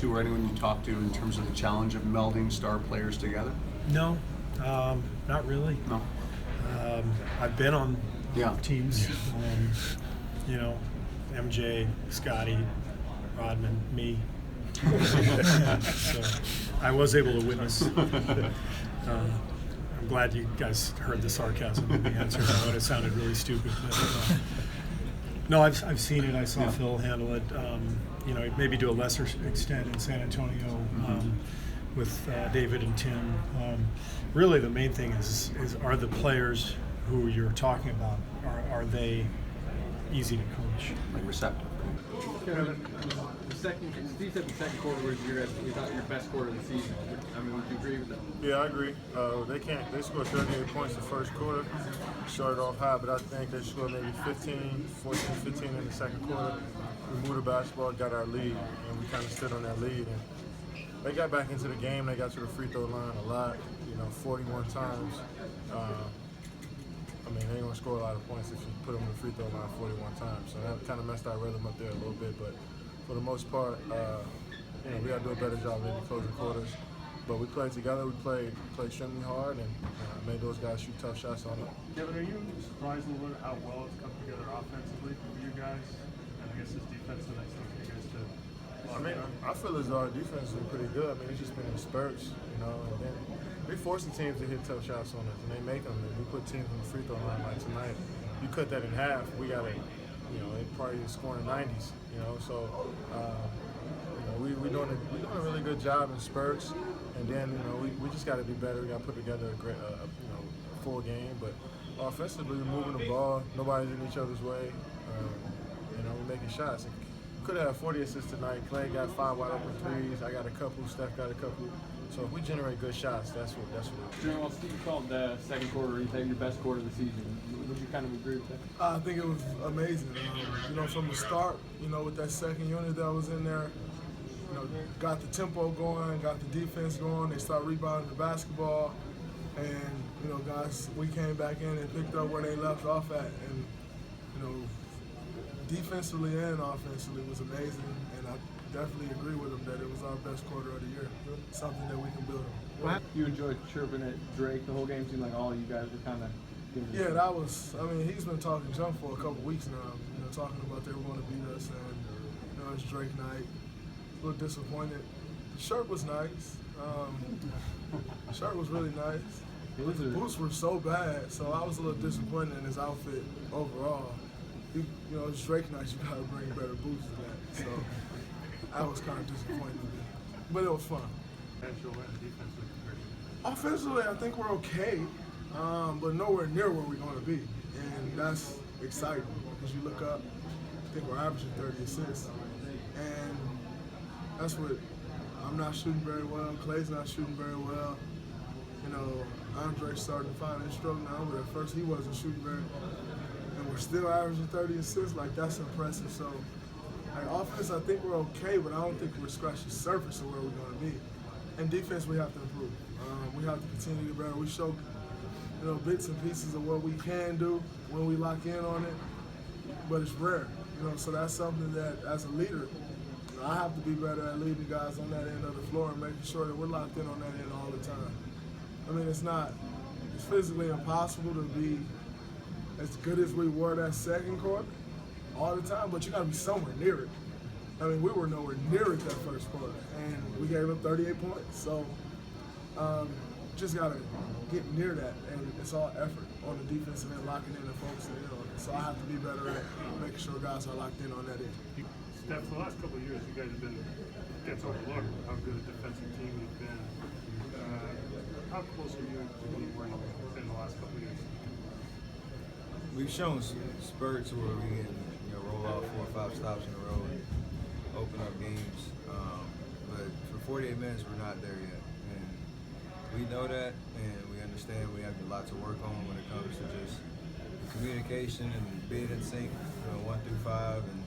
to or anyone you talk to in terms of the challenge of melding star players together? No, not really. No. I've been on teams, you know, MJ, Scotty, Rodman, me. So I was able to witness. I'm glad you guys heard the sarcasm in the answer. I know it sounded really stupid. But, no, I've seen it. I saw Phil handle it. You know, maybe to a lesser extent in San Antonio with David and Tim. Really, the main thing is are the players who you're talking about, are they easy to coach? Like receptive. Steve said the second quarter was your best quarter of the season. I mean, would you agree with that? Yeah, I agree. They scored 38 points the first quarter, started off high, but I think they scored maybe 15 in the second quarter. We moved the basketball, got our lead, and we kind of stood on that lead. And they got back into the game. They got to the free throw line a lot, 41 times. I mean, they ain't gonna score a lot of points if you put them in the free throw line 41 times. So that kind of messed our rhythm up there a little bit. But for the most part, we got to do a better job in the closing quarters. But we played together. We played extremely hard and made those guys shoot tough shots on it. Kevin, are you surprised a little bit how well it's come together offensively for you guys? And I guess this defense the next thing for you guys to. I feel as though our defense has been pretty good. I mean, it's just been in spurts, and then we force the teams to hit tough shots on us, and they make them. And we put teams on the free throw line like tonight. You cut that in half, we got to, they probably scoring 90s, So, we're doing a really good job in spurts, and then we just got to be better. We got to put together a great, full game. But offensively, we're moving the ball. Nobody's in each other's way. We're making shots. Could have had 40 assists tonight. Clay got 5 wide open threes. I got a couple. Steph got a couple. So if we generate good shots, that's what it is. Well, Steve called the second quarter, your best quarter of the season. Would you kind of agree with that? I think it was amazing. From the start, with that second unit that was in there, got the tempo going, got the defense going. They started rebounding the basketball, and guys, we came back in and picked up where they left off at, and defensively and offensively was amazing, and I definitely agree with them that it was our best quarter of the year. Something that we can build on. You enjoyed chirping at Drake the whole game. Seemed like all you guys were kind of. Yeah, that was. I mean, he's been talking jump for a couple weeks now. Talking about they were going to beat us, and it's Drake night. A little disappointed. The shirt was nice. The shirt was really nice. The boots were so bad, so I was a little disappointed in his outfit overall. It's Drake night, you gotta bring better boots than that. So I was kind of disappointed with it. But it was fun. Offensively, I think we're okay, but nowhere near where we're going to be. And that's exciting because you look up, I think we're averaging 30 assists. And that's what I'm not shooting very well. Clay's not shooting very well. Andre's starting to find his stroke now, but at first he wasn't shooting very well. And we're still averaging 30 assists. That's impressive. So, offense, I think we're okay, but I don't think we're scratching the surface of where we're going to be. And defense, we have to improve. We have to continue to be better. We show, bits and pieces of what we can do when we lock in on it, but it's rare. So that's something that, as a leader, I have to be better at leading guys on that end of the floor and making sure that we're locked in on that end all the time. I mean, it's physically impossible to be as good as we were that second quarter all the time, but you got to be somewhere near it. I mean, we were nowhere near it that first quarter, and we gave up 38 points. So just got to get near that, and it's all effort on the defensive end, locking in and focusing in on it. So I have to be better at making sure guys are locked in on that end. Steph, for the last couple of years, you guys have been gets overlooked how good a defensive team you've been. How close are you to being where you've been the last couple of years? We've shown spurts where we can roll out 4 or 5 stops in a row and open up games. But for 48 minutes, we're not there yet. And we know that, and we understand we have a lot to work on when it comes to just communication and being in sync, 1 through 5, and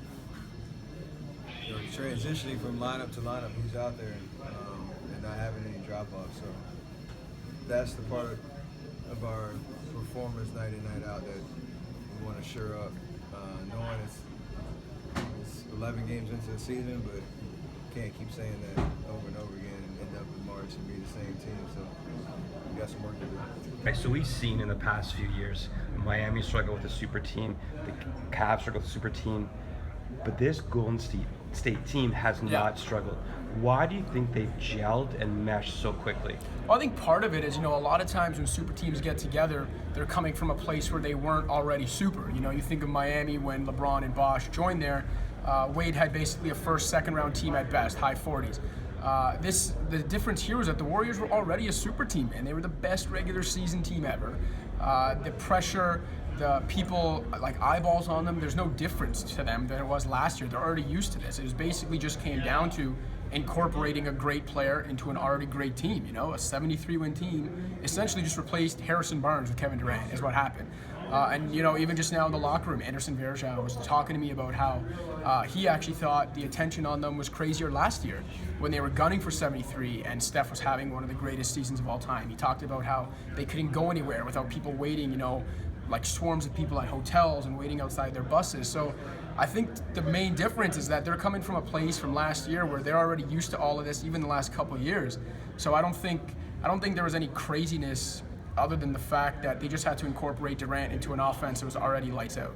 transitioning from lineup to lineup. He's out there and not having any drop-offs. So that's the part of our performance night in, night out that we want to shore up, knowing it's 11 games into the season, but can't keep saying that over and over again and end up in March and be the same team. So we got some work to do. Right, so we've seen in the past few years, Miami struggle with a super team, the Cavs struggle with a super team, but this Golden State team has not struggled. Why do you think they've gelled and meshed so quickly? Well, I think part of it is, a lot of times when super teams get together, they're coming from a place where they weren't already super. You think of Miami when LeBron and Bosh joined there. Wade had basically a first, second round team at best, high 40s. The difference here was that the Warriors were already a super team, and they were the best regular season team ever. The pressure, the people, like eyeballs on them, there's no difference to them than it was last year. They're already used to this. It was basically just came down to incorporating a great player into an already great team. A 73-win team essentially just replaced Harrison Barnes with Kevin Durant is what happened. And even just now in the locker room, Anderson Varejao was talking to me about how he actually thought the attention on them was crazier last year when they were gunning for 73 and Steph was having one of the greatest seasons of all time. He talked about how they couldn't go anywhere without people waiting, like swarms of people at hotels and waiting outside their buses. So I think the main difference is that they're coming from a place from last year where they're already used to all of this, even the last couple of years. So I don't think there was any craziness other than the fact that they just had to incorporate Durant into an offense that was already lights out.